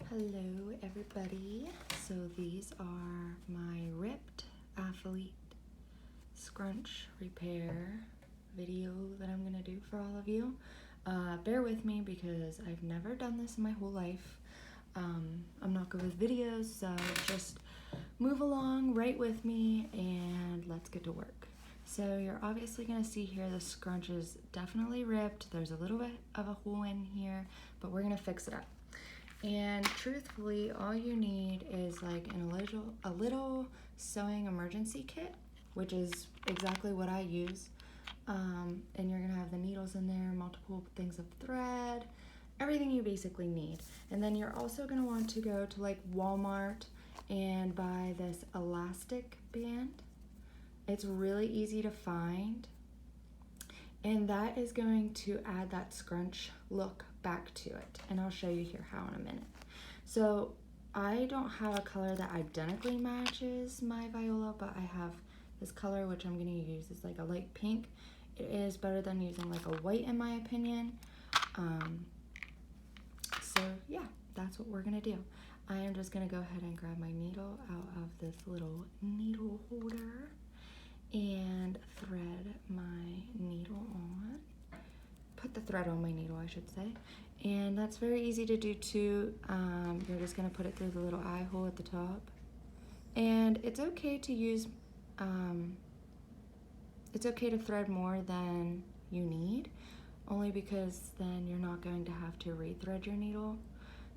Hello everybody. So these are my ripped Alphalete scrunch repair video that I'm gonna do for all of you. Bear with me because I've never done this in my whole life. I'm not good with videos, so just move along right with me and let's get to work. So you're obviously gonna see here the scrunch is definitely ripped. There's a little bit of a hole in here, but we're gonna fix it up. And truthfully, all you need is like a little sewing emergency kit, which is exactly what I use. And you're gonna have the needles in there, multiple things of thread, everything you basically need. And then you're also gonna want to go to like Walmart and buy this elastic band. It's really easy to find. And that is going to add that scrunch look back to it. And I'll show you here how in a minute. So I don't have a color that identically matches my viola, but I have this color which I'm gonna use. It's like a light pink. It is better than using like a white in my opinion. So yeah, that's what we're gonna do. I am just gonna go ahead and grab my needle out of this little needle holder and thread my needle on. Put the thread on my needle, I should say. And that's very easy to do too. You're just gonna put it through the little eye hole at the top. And it's okay to use, it's okay to thread more than you need, only because then you're not going to have to re-thread your needle.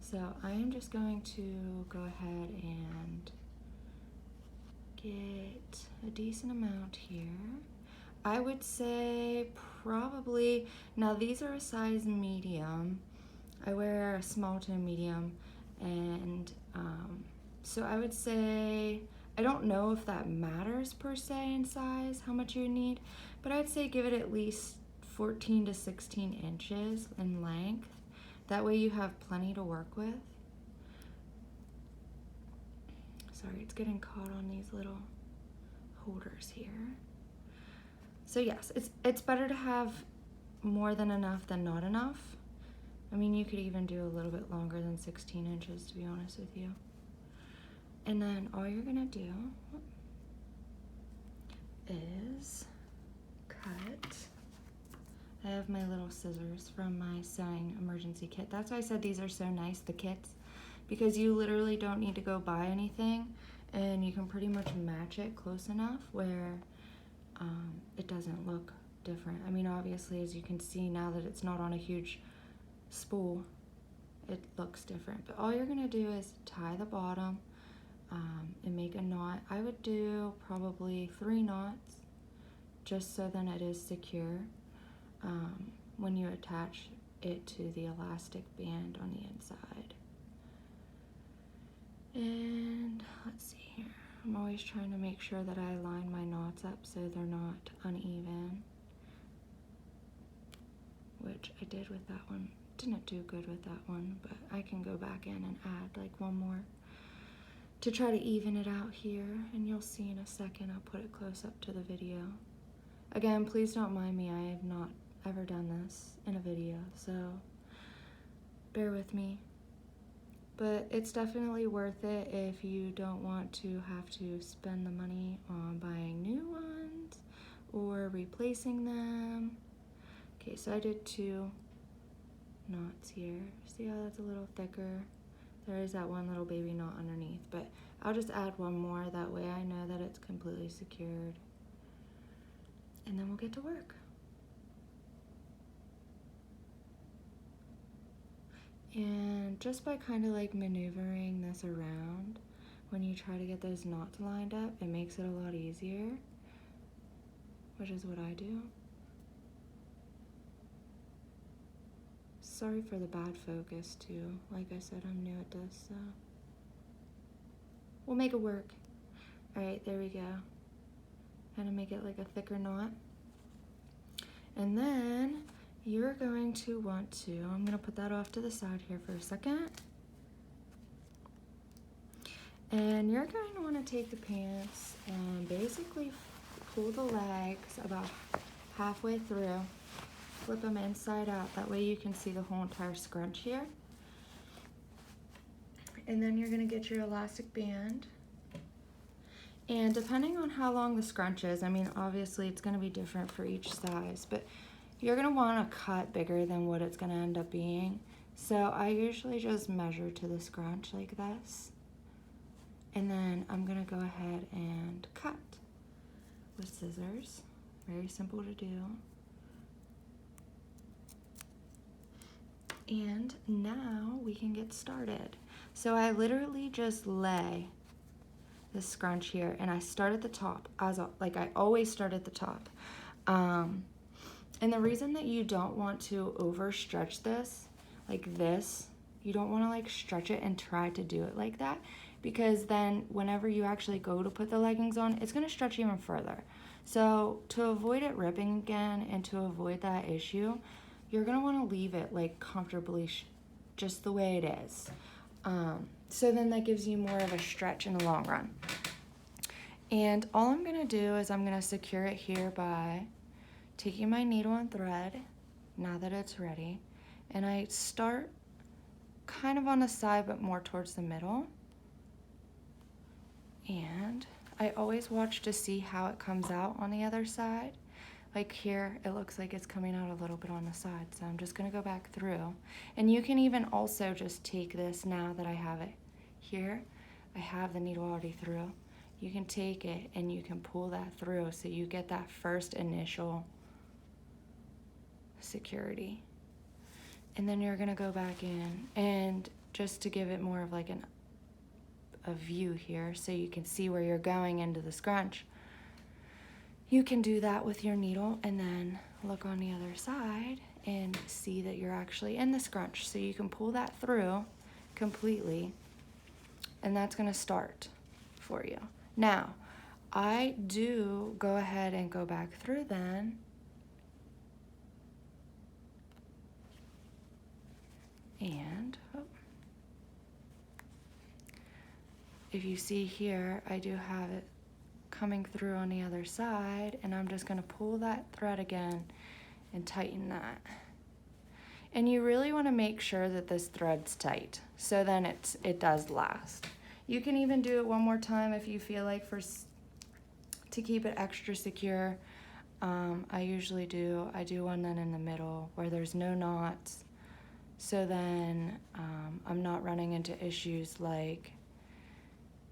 So I am just going to go ahead and get a decent amount here. I would say probably, now these are a size medium. I wear a small to a medium, and so I would say, I don't know if that matters per se in size, how much you need, but I'd say give it at least 14 to 16 inches in length. That way you have plenty to work with. Sorry, it's getting caught on these little holders here. So yes, it's better to have more than enough than not enough. I mean, you could even do a little bit longer than 16 inches, to be honest with you. And then all you're gonna do is cut. I have my little scissors from my sewing emergency kit. That's why I said these are so nice, the kits, because you literally don't need to go buy anything, and you can pretty much match it close enough where it doesn't look different. I mean, obviously, as you can see now that it's not on a huge spool, it looks different. But all you're gonna do is tie the bottom and make a knot. I would do probably 3 knots, just so then it is secure when you attach it to the elastic band on the inside. And let's see here. I'm always trying to make sure that I line my knots up so they're not uneven, which I did with that one. Didn't do good with that one, but I can go back in and add like one more to try to even it out here, and you'll see in a second. I'll put it close up to the video. Again, please don't mind me. I have not ever done this in a video, so bear with me. But it's definitely worth it if you don't want to have to spend the money on buying new ones or replacing them. Okay, so I did 2 knots here. See how that's a little thicker? There is that one little baby knot underneath, but I'll just add one more. That way I know that it's completely secured. And then we'll get to work. And just by kind of like maneuvering this around, when you try to get those knots lined up, it makes it a lot easier, which is what I do. Sorry for the bad focus too. Like I said, I'm new at this, so we'll make it work. All right, there we go. Kind of make it like a thicker knot. And then you're going to want to, I'm gonna put that off to the side here for a second. And you're going to want to take the pants and basically pull the legs about halfway through. Flip them inside out. That way you can see the whole entire scrunch here. And then you're gonna get your elastic band. And depending on how long the scrunch is, I mean, obviously it's gonna be different for each size, but you're gonna wanna cut bigger than what it's gonna end up being. So I usually just measure to the scrunch like this. And then I'm gonna go ahead and cut with scissors. Very simple to do. And now we can get started. So I literally just lay the scrunch here, and I start at the top, like I always start at the top. And the reason that you don't want to overstretch this, like this, you don't want to like stretch it and try to do it like that, because then whenever you actually go to put the leggings on, it's going to stretch even further. So to avoid it ripping again and to avoid that issue, you're going to want to leave it like comfortably just the way it is. So then that gives you more of a stretch in the long run. And all I'm gonna do is I'm gonna secure it here by taking my needle and thread, now that it's ready, and I start kind of on the side but more towards the middle. And I always watch to see how it comes out on the other side. Like here, it looks like it's coming out a little bit on the side, so I'm just gonna go back through. And you can even also just take this, now that I have it here, I have the needle already through. You can take it and you can pull that through so you get that first initial security. And then you're gonna go back in, and just to give it more of like a view here so you can see where you're going into the scrunch, you can do that with your needle and then look on the other side and see that you're actually in the scrunch. So you can pull that through completely, and that's gonna start for you. Now, I do go ahead and go back through then. And if you see here, I do have it coming through on the other side, and I'm just gonna pull that thread again and tighten that. And you really wanna make sure that this thread's tight, so then it does last. You can even do it one more time if you feel like to keep it extra secure. I usually do one then in the middle where there's no knots, so then I'm not running into issues like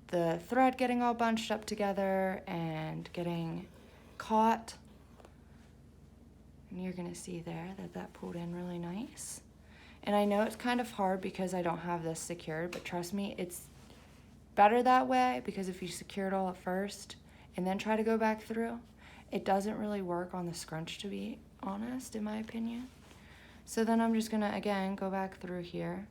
the thread getting all bunched up together and getting caught. And you're gonna see there that pulled in really nice. And I know it's kind of hard because I don't have this secured, but trust me, it's better that way, because if you secure it all at first and then try to go back through, it doesn't really work on the scrunch, to be honest, in my opinion. So then I'm just gonna, again, go back through here.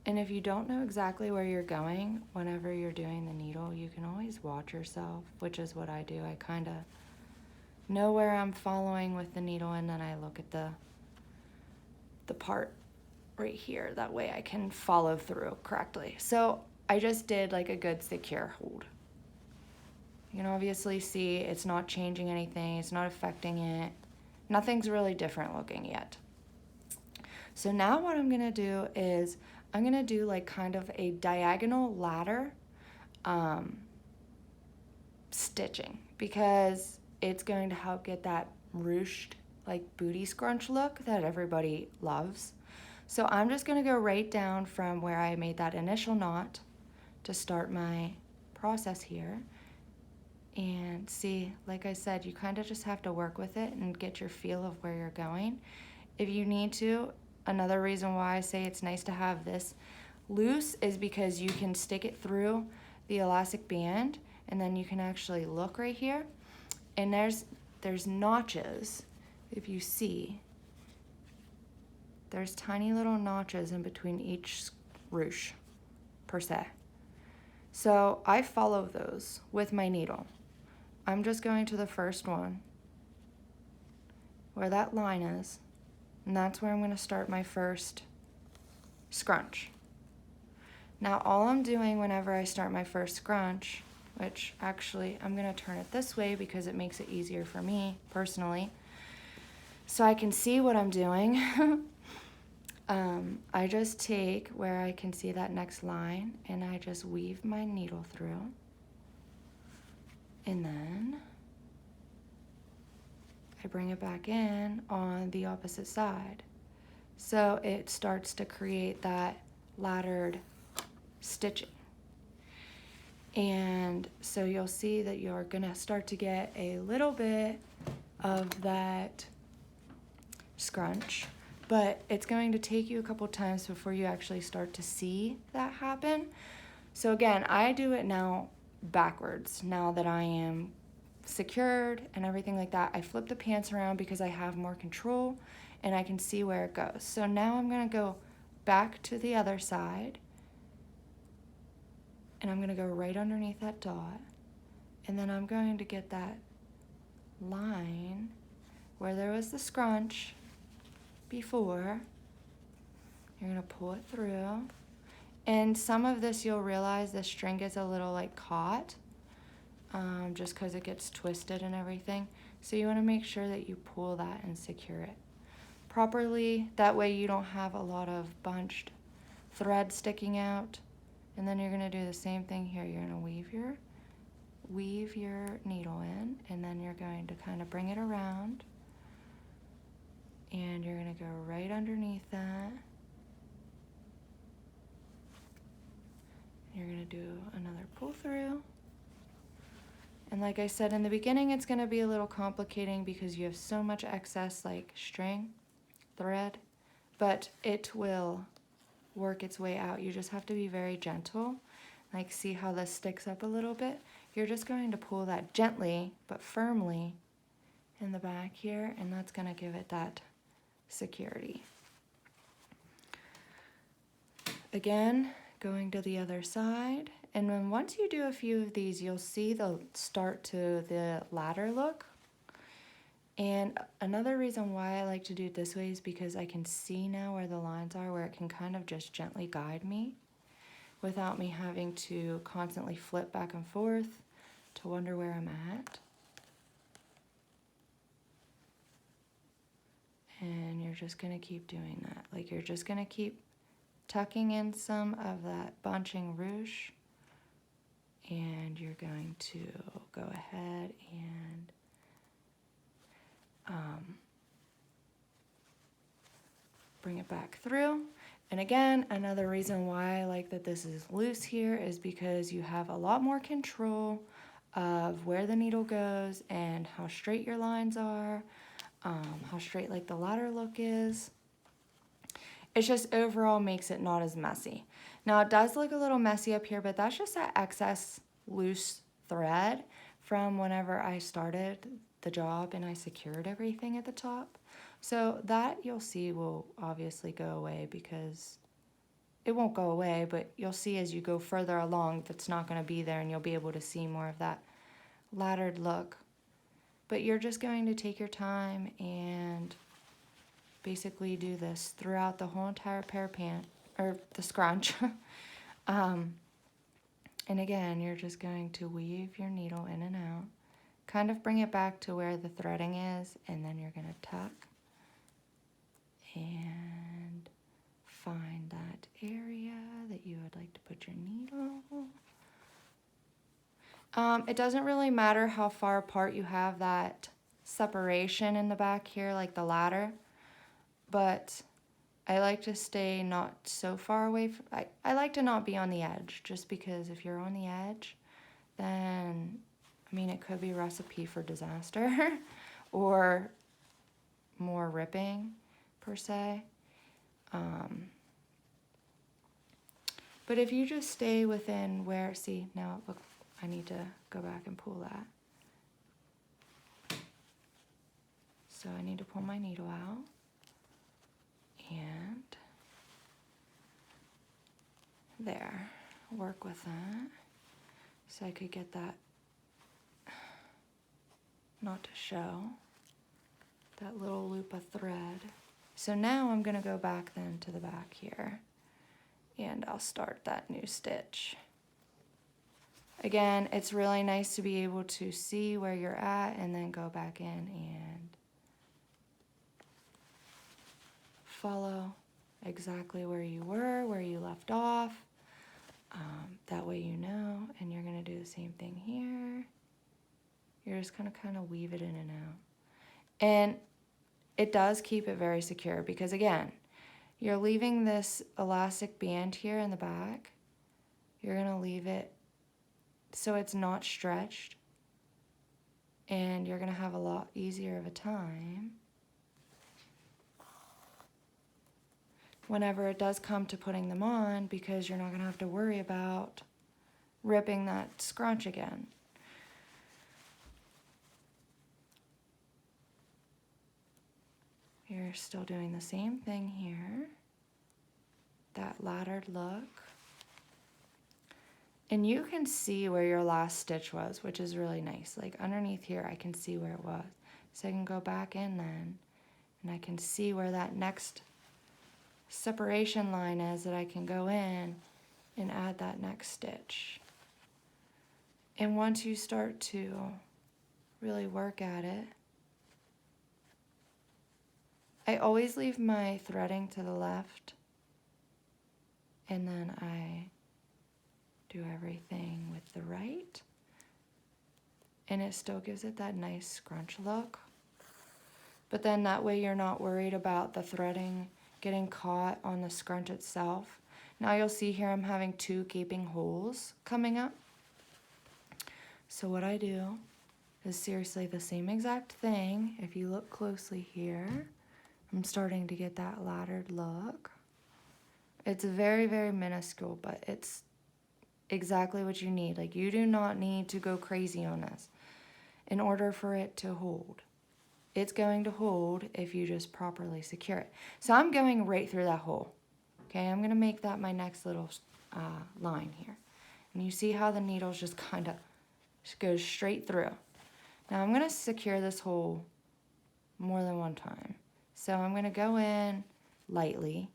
And if you don't know exactly where you're going whenever you're doing the needle, you can always watch yourself, which is what I do. I kind of know where I'm following with the needle, and then I look at the part right here. That way I can follow through correctly. So I just did like a good secure hold. You can obviously see it's not changing anything. It's not affecting it. Nothing's really different looking yet. So now what I'm gonna do is I'm gonna do like kind of a diagonal ladder stitching, because it's going to help get that ruched like booty scrunch look that everybody loves. So I'm just gonna go right down from where I made that initial knot to start my process here. And see, like I said, you kind of just have to work with it and get your feel of where you're going. If you need to, another reason why I say it's nice to have this loose is because you can stick it through the elastic band, and then you can actually look right here, and there's notches. If you see, there's tiny little notches in between each ruche per se. So I follow those with my needle. I'm just going to the first one where that line is, and that's where I'm going to start my first scrunch. Now all I'm doing whenever I start my first scrunch, which actually I'm going to turn it this way because it makes it easier for me personally, so I can see what I'm doing. I just take where I can see that next line and I just weave my needle through. And then I bring it back in on the opposite side. So it starts to create that laddered stitching. And so you'll see that you're gonna start to get a little bit of that scrunch, but it's going to take you a couple times before you actually start to see that happen. So again, I do it now backwards. Now that I am secured and everything like that, I flip the pants around because I have more control and I can see where it goes. So now I'm gonna go back to the other side and I'm gonna go right underneath that dot, and then I'm going to get that line where there was the scrunch before. You're gonna pull it through, and some of this you'll realize the string gets a little like caught, just because it gets twisted and everything. So you want to make sure that you pull that and secure it properly. That way you don't have a lot of bunched thread sticking out. And then you're going to do the same thing here. You're going to weave your needle in, and then you're going to kind of bring it around, and you're going to go right underneath that. You're going to do another pull through. And like I said in the beginning, it's going to be a little complicating because you have so much excess like string, thread, but it will work its way out. You just have to be very gentle. Like, see how this sticks up a little bit? You're just going to pull that gently but firmly in the back here, and that's going to give it that security. Again, going to the other side, and then once you do a few of these, you'll see they'll start to the ladder look. And another reason why I like to do it this way is because I can see now where the lines are, where it can kind of just gently guide me without me having to constantly flip back and forth to wonder where I'm at. And you're just gonna keep doing that. Like, you're just gonna keep tucking in some of that bunching ruche, and you're going to go ahead and bring it back through. And again, another reason why I like that this is loose here is because you have a lot more control of where the needle goes and how straight your lines are, how straight like the ladder look is. It just overall makes it not as messy. Now it does look a little messy up here, but that's just that excess loose thread from whenever I started the job and I secured everything at the top. So that you'll see will obviously go away, because it won't go away, but you'll see as you go further along that's not going to be there, and you'll be able to see more of that laddered look. But you're just going to take your time and basically do this throughout the whole entire pair of pants, or the scrunch. And again, you're just going to weave your needle in and out, kind of bring it back to where the threading is, and then you're going to tuck and find that area that you would like to put your needle. It doesn't really matter how far apart you have that separation in the back here, like the ladder, but I like to stay not so far away from, I like to not be on the edge, just because if you're on the edge, then, I mean, it could be a recipe for disaster or more ripping per se. But if you just stay within where, see, now look, I need to go back and pull that. So I need to pull my needle out and there, work with that so I could get that not to show, that little loop of thread. So now I'm gonna go back then to the back here, and I'll start that new stitch. Again, it's really nice to be able to see where you're at and then go back in and follow exactly where you were, where you left off. That way you know, and you're gonna do the same thing here. You're just gonna kind of weave it in and out. And it does keep it very secure because again, you're leaving this elastic band here in the back. You're gonna leave it so it's not stretched, and you're gonna have a lot easier of a time whenever it does come to putting them on, because you're not gonna have to worry about ripping that scrunch again. You're still doing the same thing here, that laddered look. And you can see where your last stitch was, which is really nice. Like underneath here, I can see where it was. So I can go back in then, and I can see where that next separation line is that I can go in and add that next stitch. And once you start to really work at it, I always leave my threading to the left, and then I do everything with the right, and it still gives it that nice scrunch look. But then that way you're not worried about the threading getting caught on the scrunch itself. Now you'll see here I'm having 2 gaping holes coming up. So what I do is seriously the same exact thing. If you look closely here, I'm starting to get that laddered look. It's very, very minuscule, but it's exactly what you need. Like, you do not need to go crazy on this in order for it to hold. It's going to hold if you just properly secure it. So I'm going right through that hole. Okay, I'm gonna make that my next little line here. And you see how the needles just kind of goes straight through. Now I'm gonna secure this hole more than one time. So I'm gonna go in lightly.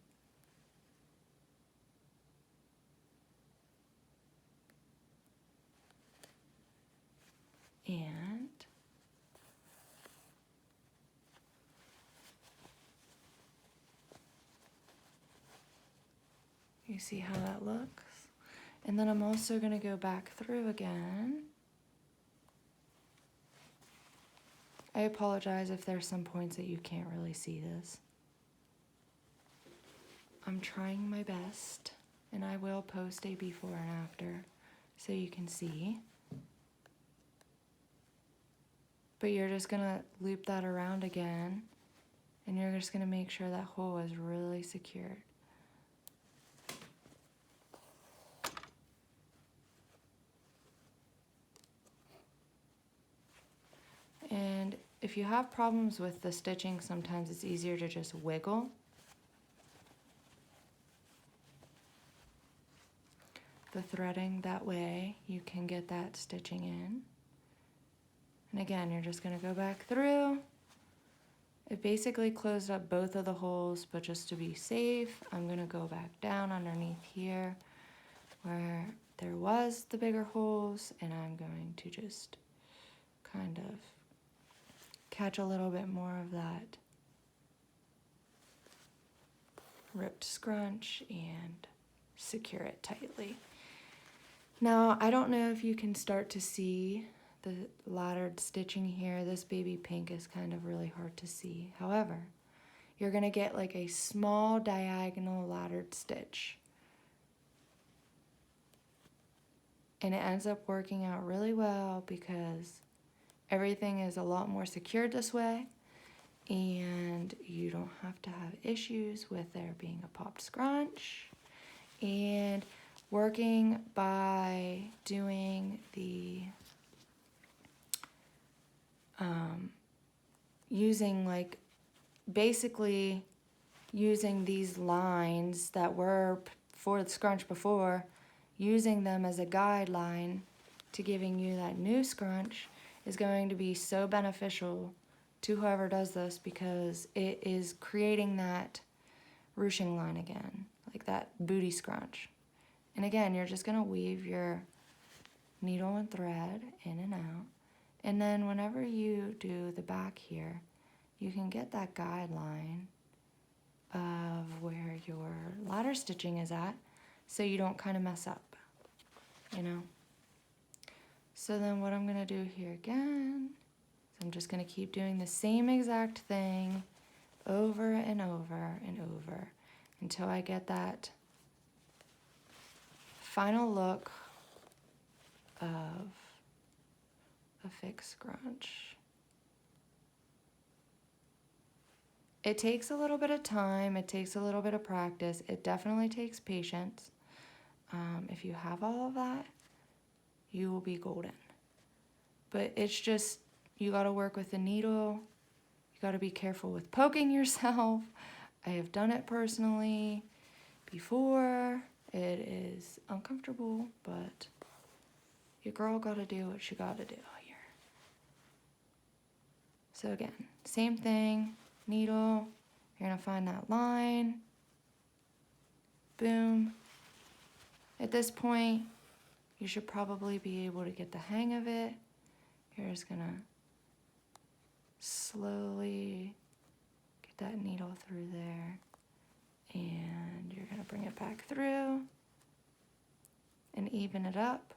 And you see how that looks? And then I'm also gonna go back through again. I apologize if there's some points that you can't really see this. I'm trying my best, and I will post a before and after so you can see. But you're just gonna loop that around again, and you're just gonna make sure that hole is really secured. And if you have problems with the stitching, sometimes it's easier to just wiggle. The threading, that way you can get that stitching in. And again, you're just gonna go back through. It basically closed up both of the holes, but just to be safe, I'm gonna go back down underneath here where there was the bigger holes, and I'm going to just kind of catch a little bit more of that ripped scrunch and secure it tightly. Now, I don't know if you can start to see the laddered stitching here. This baby pink is kind of really hard to see. However, you're gonna get like a small diagonal laddered stitch. And it ends up working out really well because everything is a lot more secured this way, and you don't have to have issues with there being a popped scrunch. And working by doing the using like basically using these lines that were for the scrunch before, using them as a guideline to giving you that new scrunch is going to be so beneficial to whoever does this, because it is creating that ruching line again, like that booty scrunch. And again, you're just gonna weave your needle and thread in and out. And then whenever you do the back here, you can get that guideline of where your ladder stitching is at, so you don't kind of mess up, you know? So then what I'm gonna do here again, is I'm just gonna keep doing the same exact thing over and over and over until I get that final look of a fixed scrunch. It takes a little bit of time, it takes a little bit of practice, it definitely takes patience. If you have all of that, you will be golden. But it's just, you gotta work with the needle, you gotta be careful with poking yourself. I have done it personally before. It is uncomfortable, but your girl gotta do what she gotta do here. So again, same thing, needle, you're gonna find that line, boom. At this point, you should probably be able to get the hang of it. You're just gonna slowly get that needle through there, and you're gonna bring it back through and even it up.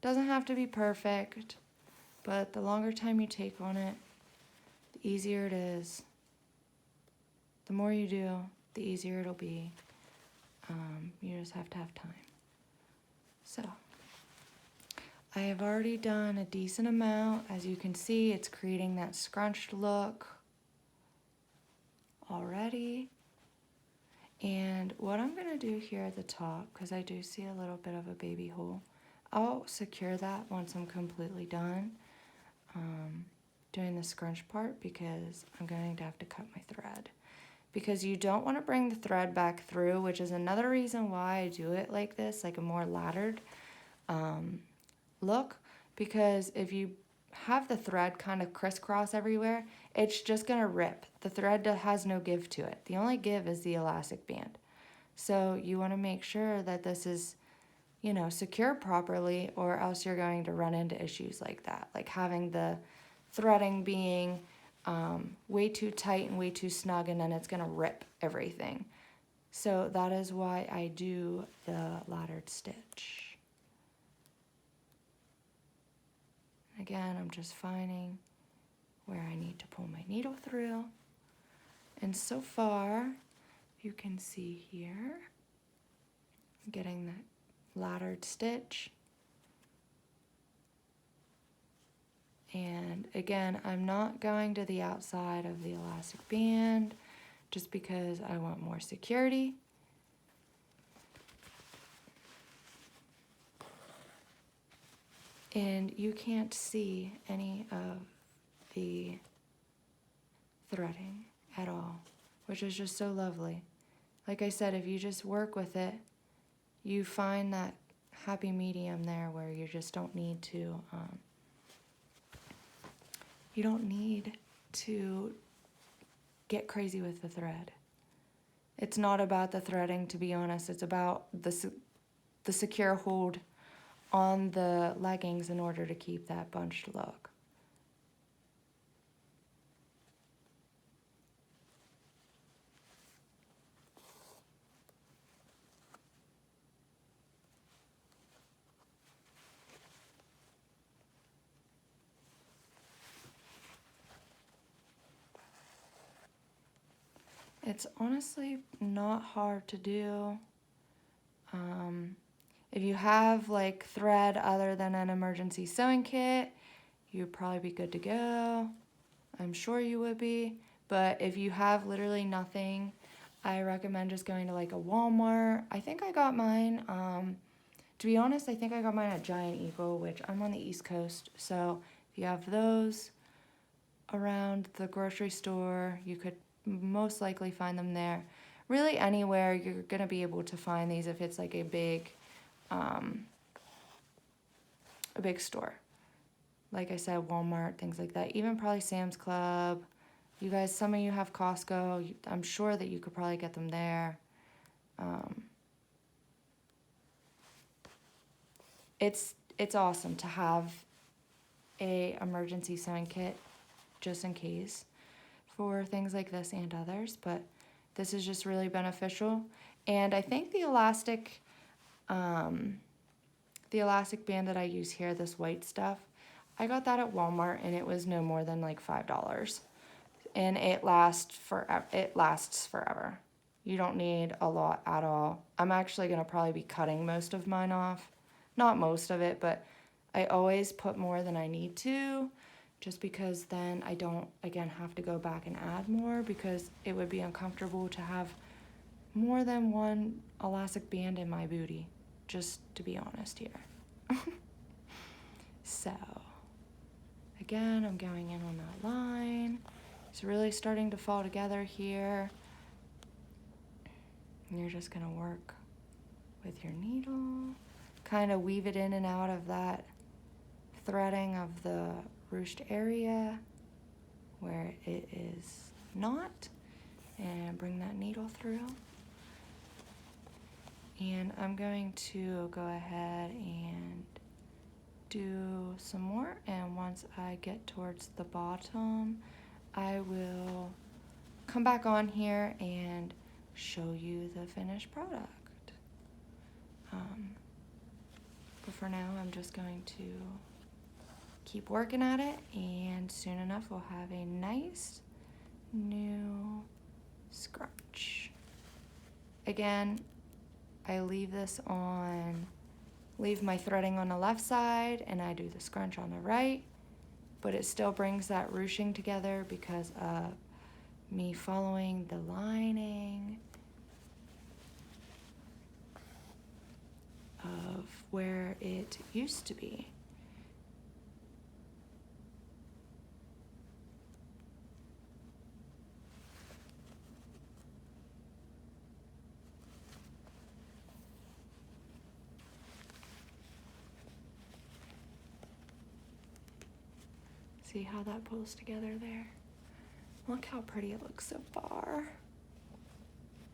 Doesn't have to be perfect, but the longer time you take on it, the easier it is. The more you do, the easier it'll be. You just have to have time. So, I have already done a decent amount. As you can see, it's creating that scrunched look already. And what I'm gonna do here at the top, because I do see a little bit of a baby hole, I'll secure that once I'm completely done doing the scrunch part, because I'm going to have to cut my thread. Because you don't want to bring the thread back through, which is another reason why I do it like this, like a more laddered look. Because if you have the thread kind of crisscross everywhere, it's just going to rip. The thread has no give to it. The only give is the elastic band. So you want to make sure that this is, you know, secure properly, or else you're going to run into issues like that, like having the threading being way too tight and way too snug, and then it's going to rip everything. So that is why I do the laddered stitch. Again, I'm just finding where I need to pull my needle through. And so far, you can see here, I'm getting that laddered stitch. And again, I'm not going to the outside of the elastic band just because I want more security. And you can't see any of the threading at all, which is just so lovely. Like I said, if you just work with it, you find that happy medium there where you just don't need to get crazy with the thread. It's not about the threading, to be honest. It's about the secure hold on the leggings in order to keep that bunched look. It's honestly not hard to do. If you have like thread other than an emergency sewing kit, you'd probably be good to go. I'm sure you would be. But if you have literally nothing, I recommend just going to like a Walmart. I think I got mine, to be honest, I think I got mine at Giant Eagle, which I'm on the East Coast. So if you have those around the grocery store, you could most likely find them there. Really anywhere you're gonna be able to find these if it's like a big store. Like I said, Walmart, things like that. Even probably Sam's Club. You guys, some of you have Costco. I'm sure that you could probably get them there. It's awesome to have a emergency sewing kit just in case for things like this and others, but this is just really beneficial. And I think the elastic band that I use here, this white stuff, I got that at Walmart and it was no more than like $5. And it lasts forever. You don't need a lot at all. I'm actually gonna probably be cutting most of mine off. Not most of it, but I always put more than I need to, just because then I don't, again, have to go back and add more, because it would be uncomfortable to have more than one elastic band in my booty, just to be honest here. So, again, I'm going in on that line. It's really starting to fall together here. And you're just gonna work with your needle, kind of weave it in and out of that threading of the ruched area where it is not, and bring that needle through. And I'm going to go ahead and do some more, and once I get towards the bottom, I will come back on here and show you the finished product. But for now, I'm just going to keep working at it, and soon enough we'll have a nice new scrunch. Again, I leave my threading on the left side and I do the scrunch on the right, but it still brings that ruching together because of me following the lining of where it used to be. See how that pulls together there? Look how pretty it looks so far.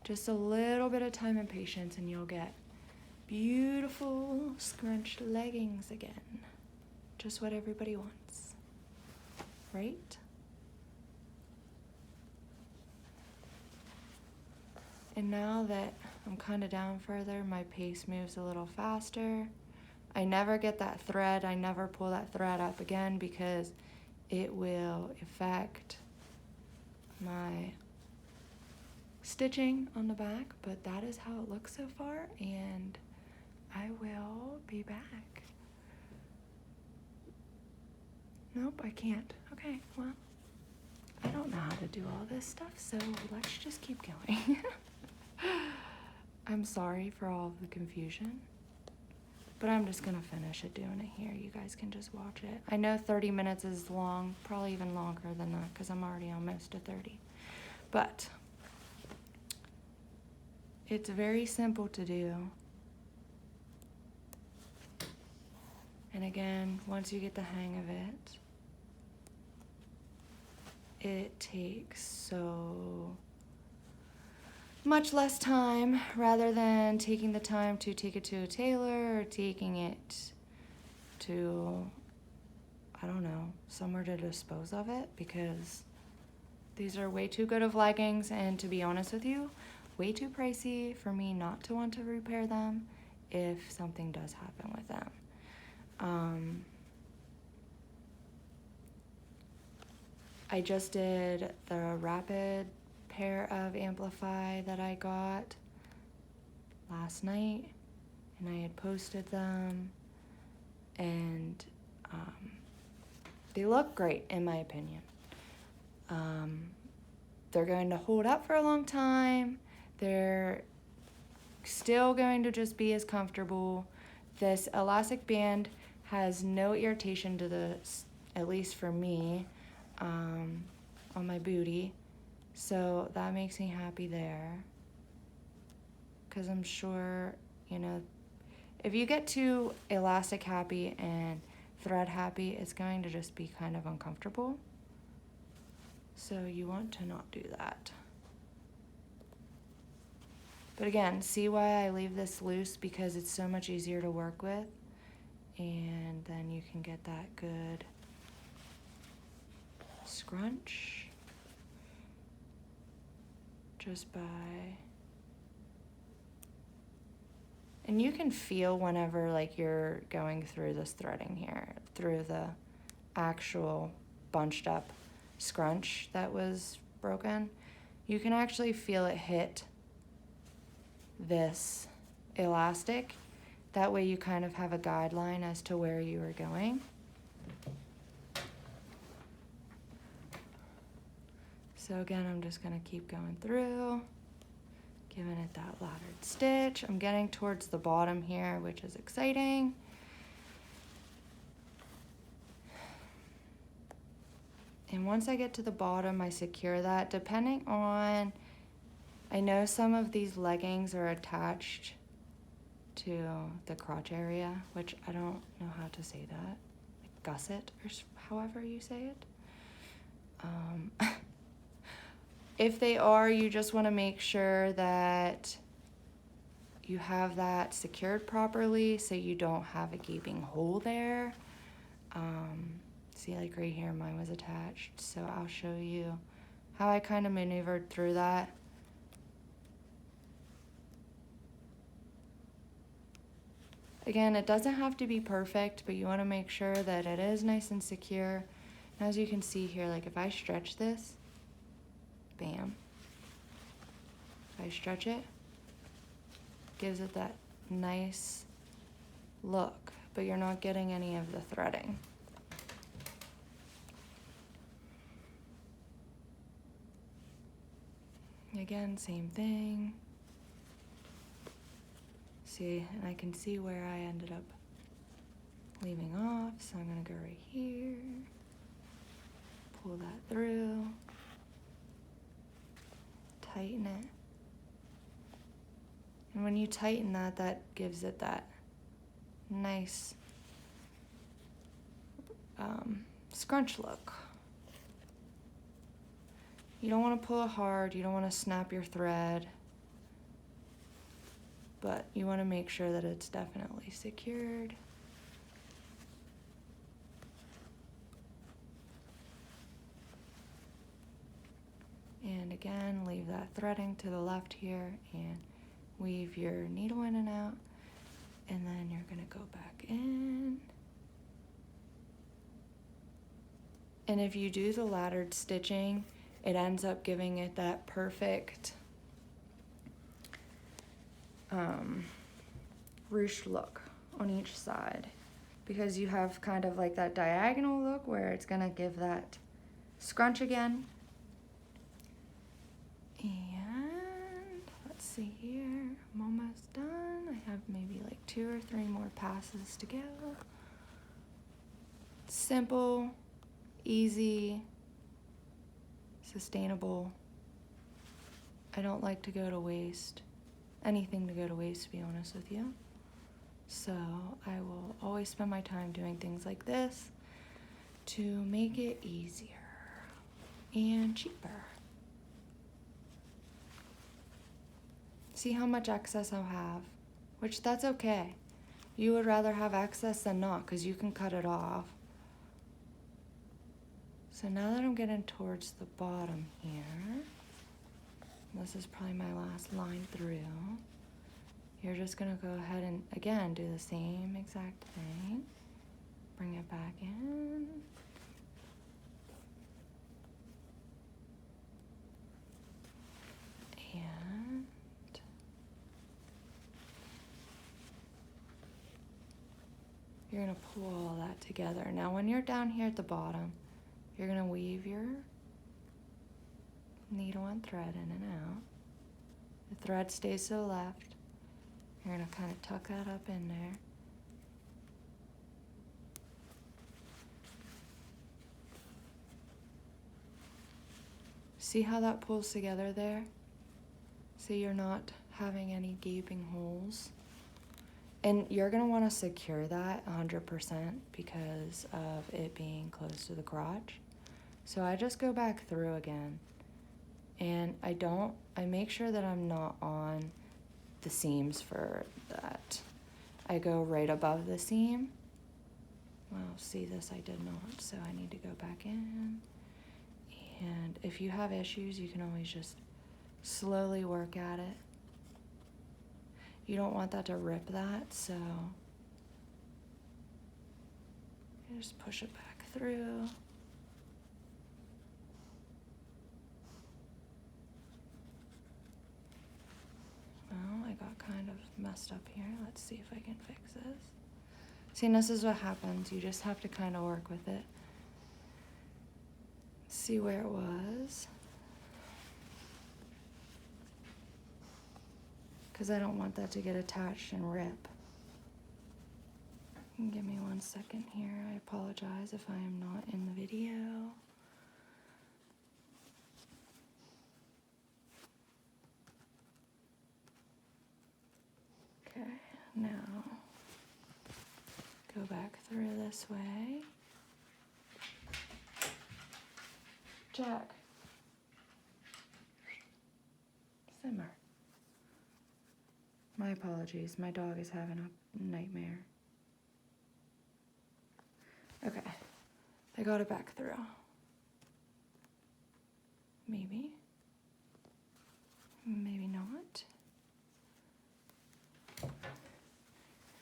Just a little bit of time and patience and you'll get beautiful scrunched leggings again. Just what everybody wants, right? And now that I'm kind of down further, my pace moves a little faster. I never get that thread, I never pull that thread up again because it will affect my stitching on the back, but that is how it looks so far, and I will be back. Nope, I can't. Okay, well, I don't know how to do all this stuff, so let's just keep going. I'm sorry for all of the confusion, but I'm just gonna finish it doing it here. You guys can just watch it. I know 30 minutes is long, probably even longer than that because I'm already almost to 30. But it's very simple to do. And again, once you get the hang of it, it takes so much less time rather than taking the time to take it to a tailor or taking it to, I don't know, somewhere to dispose of it, because these are way too good of leggings, and to be honest with you, way too pricey for me not to want to repair them if something does happen with them. I just did the rapid pair of Amplify that I got last night, and I had posted them, and they look great in my opinion. They're going to hold up for a long time. They're still going to just be as comfortable. This elastic band has no irritation to the, at least for me, on my booty. So that makes me happy there, because I'm sure, you know, if you get too elastic happy and thread happy, it's going to just be kind of uncomfortable. So you want to not do that. But again, see why I leave this loose, because it's so much easier to work with, and then you can get that good scrunch just by, and you can feel whenever like you're going through this threading here, through the actual bunched up scrunch that was broken, you can actually feel it hit this elastic. That way you kind of have a guideline as to where you are going. So again, I'm just gonna keep going through, giving it that laddered stitch. I'm getting towards the bottom here, which is exciting. And once I get to the bottom, I secure that. Depending on, I know some of these leggings are attached to the crotch area, which I don't know how to say that, like gusset or however you say it. If they are, you just want to make sure that you have that secured properly so you don't have a gaping hole there. See, like right here, mine was attached, so I'll show you how I kind of maneuvered through that. Again, it doesn't have to be perfect, but you want to make sure that it is nice and secure. And as you can see here, like if I stretch this, bam. If I stretch it, gives it that nice look, but you're not getting any of the threading. Again, same thing. See, and I can see where I ended up leaving off, so I'm gonna go right here, pull that through, tighten it. And when you tighten that, that gives it that nice scrunch look. You don't want to pull it hard, you don't want to snap your thread, but you want to make sure that it's definitely secured. And again, leave that threading to the left here and weave your needle in and out, and then you're going to go back in. And if you do the laddered stitching, it ends up giving it that perfect ruched look on each side, because you have kind of like that diagonal look where it's gonna give that scrunch again. And let's see here, I'm almost done. I have maybe like 2 or 3 more passes to go. Simple, easy, sustainable. I don't like to go to waste, anything to go to waste, to be honest with you. So I will always spend my time doing things like this to make it easier and cheaper. See how much excess I'll have, which that's okay. You would rather have excess than not, because you can cut it off. So now that I'm getting towards the bottom here, this is probably my last line through, you're just gonna go ahead and again do the same exact thing. Bring it back in. And you're gonna pull all that together. Now when you're down here at the bottom, you're gonna weave your needle and thread in and out. The thread stays to the left. You're gonna kind of tuck that up in there. See how that pulls together there? So you're not having any gaping holes. And you're gonna wanna secure that 100% because of it being close to the crotch. So I just go back through again. And I make sure that I'm not on the seams for that. I go right above the seam. Well, see this I did not, so I need to go back in. And if you have issues, you can always just slowly work at it. You don't want that to rip that, so you just push it back through. Well, I got kind of messed up here. Let's see if I can fix this. See, and this is what happens. You just have to kind of work with it. See where it was. Because I don't want that to get attached and rip. Give me 1 second here. I apologize if I am not in the video. Okay, now go back through this way. Jack. Simmer. My apologies, my dog is having a nightmare. Okay, I got it back through. Maybe. Maybe not.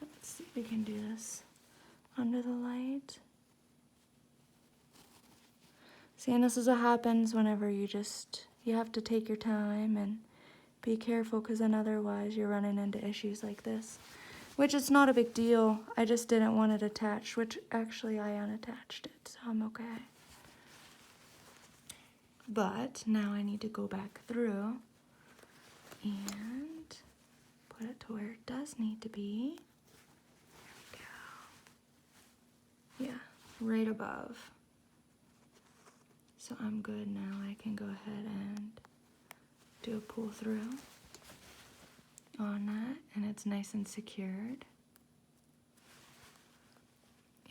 Let's see if we can do this under the light. See, and this is what happens whenever you have to take your time and be careful, because then otherwise you're running into issues like this. Which is not a big deal. I just didn't want it attached, which actually I unattached it, so I'm okay. But now I need to go back through and put it to where it does need to be. There we go. Yeah, right above. So I'm good now. I can go ahead and do a pull through on that, and it's nice and secured.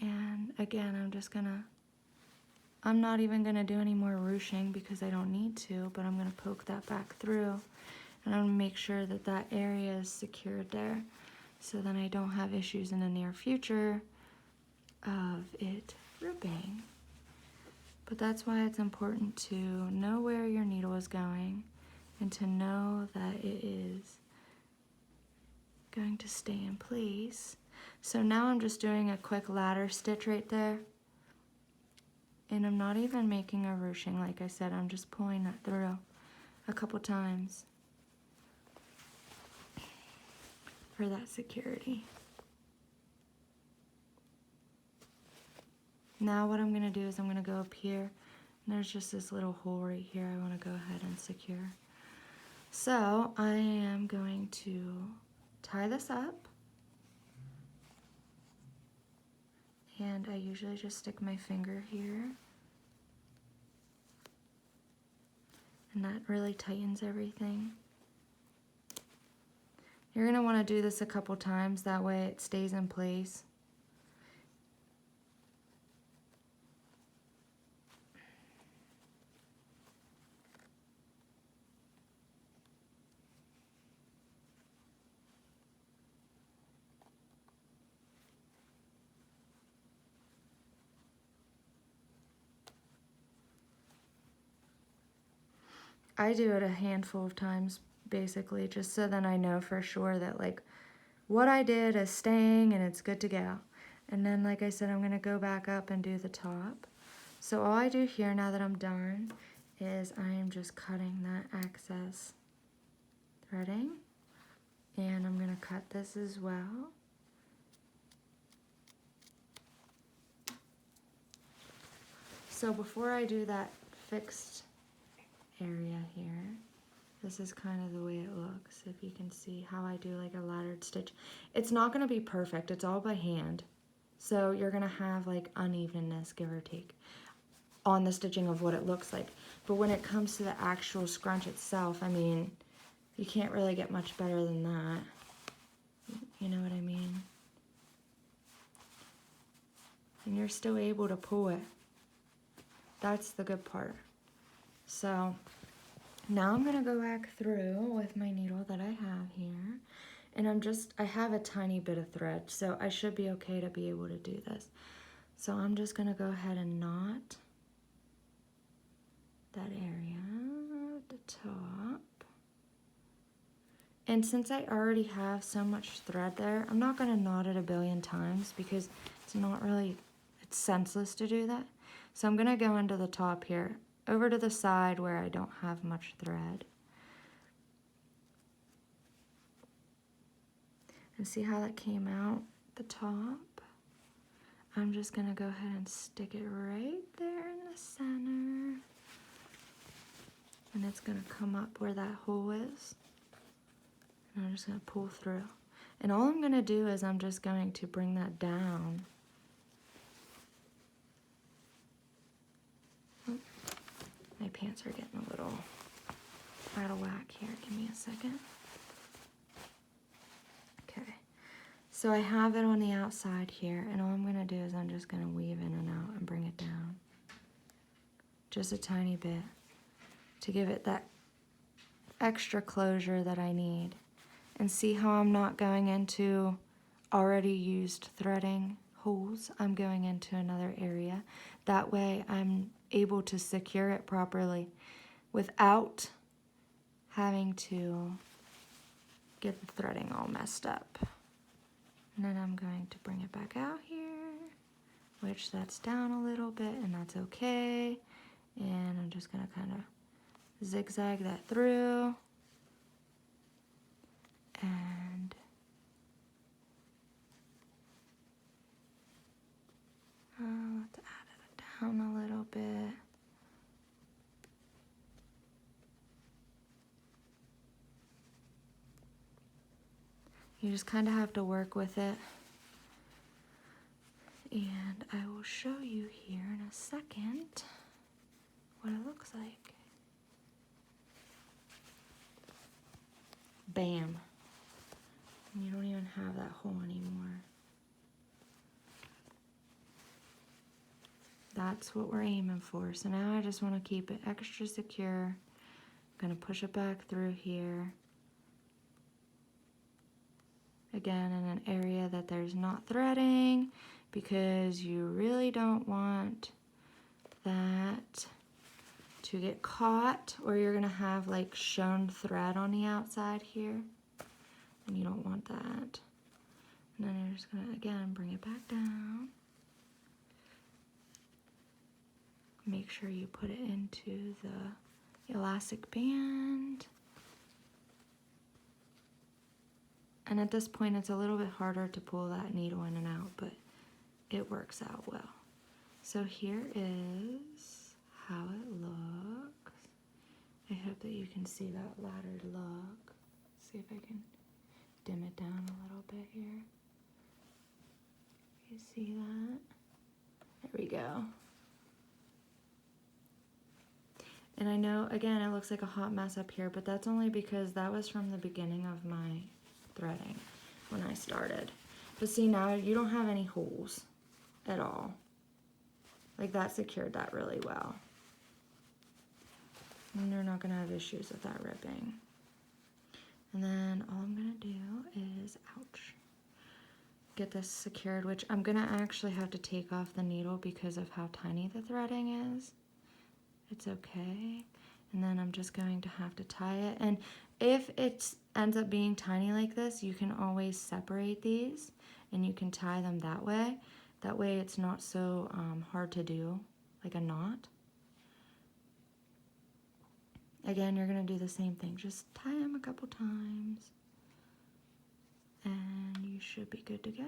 And again, I'm not even gonna do any more ruching because I don't need to, but I'm gonna poke that back through, and I'm gonna make sure that that area is secured there, so then I don't have issues in the near future of it ripping. But that's why it's important to know where your needle is going and to know that it is going to stay in place. So now I'm just doing a quick ladder stitch right there. And I'm not even making a ruching, like I said, I'm just pulling that through a couple times for that security. Now what I'm gonna do is I'm gonna go up here, and there's just this little hole right here I wanna go ahead and secure. So I am going to tie this up, and I usually just stick my finger here, and that really tightens everything. You're gonna wanna do this a couple times, that way it stays in place. I do it a handful of times, basically, just so then I know for sure that, like, what I did is staying and it's good to go. And then, like I said, I'm gonna go back up and do the top. So all I do here, now that I'm done, is I am just cutting that excess threading. And I'm gonna cut this as well. So before I do that fixed area here, this is kind of the way it looks, if you can see how I do like a laddered stitch. It's not going to be perfect, it's all by hand, so you're going to have like unevenness, give or take, on the stitching of what it looks like. But when it comes to the actual scrunch itself, I mean, you can't really get much better than that. You know what I mean? And you're still able to pull it. That's the good part. So now I'm gonna go back through with my needle that I have here, and I have a tiny bit of thread, so I should be okay to be able to do this. So I'm just gonna go ahead and knot that area at the top. And since I already have so much thread there, I'm not gonna knot it a billion times because it's not really, it's senseless to do that. So I'm gonna go into the top here, over to the side where I don't have much thread. And see how that came out the top? I'm just gonna go ahead and stick it right there in the center. And it's gonna come up where that hole is. And I'm just gonna pull through. And all I'm gonna do is I'm just going to bring that down. Oh, my pants are getting a little out of whack here. Give me a second. Okay, so I have it on the outside here, and all I'm gonna do is I'm just gonna weave in and out and bring it down. Just a tiny bit to give it that extra closure that I need. And see how I'm not going into already used threading holes. I'm going into another area. That way I'm able to secure it properly without having to get the threading all messed up. And then I'm going to bring it back out here, which that's down a little bit, and that's okay. And I'm just gonna kind of zigzag that through. And let's add it down a little bit. You just kind of have to work with it. And I will show you here in a second what it looks like. Bam. You don't even have that hole anymore. That's what we're aiming for. So now I just want to keep it extra secure. I'm going to push it back through here. Again, in an area that there's not threading, because you really don't want that to get caught, or you're going to have like shown thread on the outside here. And you don't want that. And then you're just gonna, again, bring it back down. Make sure you put it into the elastic band. And at this point, it's a little bit harder to pull that needle in and out, but it works out well. So here is how it looks. I hope that you can see that laddered look. See if I can dim it down a little bit here. You see that? There we go. And I know, again, it looks like a hot mess up here, but that's only because that was from the beginning of my threading when I started. But see, now you don't have any holes at all. Like, that secured that really well. And you're not gonna have issues with that ripping. And then all I'm gonna do is, ouch, get this secured, which I'm gonna actually have to take off the needle because of how tiny the threading is. It's okay. And then I'm just going to have to tie it. And if it ends up being tiny like this, you can always separate these and you can tie them that way. That way it's not so hard to do, like a knot. Again, you're gonna do the same thing. Just tie them a couple times and you should be good to go.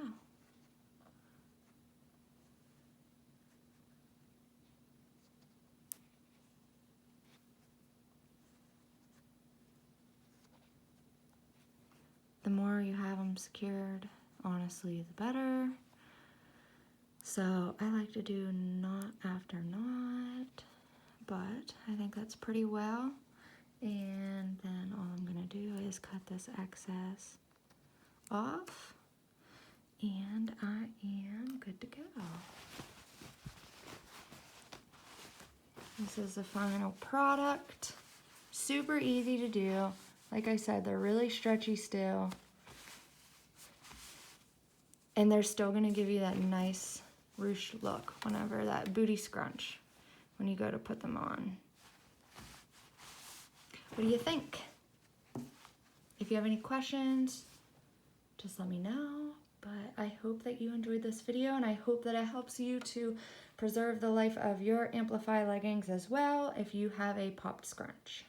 The more you have them secured, honestly, the better. So I like to do knot after knot, but I think that's pretty well. And then all I'm gonna do is cut this excess off, and I am good to go. This is the final product. Super easy to do. Like I said, they're really stretchy still. And they're still gonna give you that nice ruche look whenever, that booty scrunch, when you go to put them on. What do you think? If If you have any questions, just let me know. But I hope that you enjoyed this video, and I hope that it helps you to preserve the life of your Amplify leggings as well if you have a popped scrunch.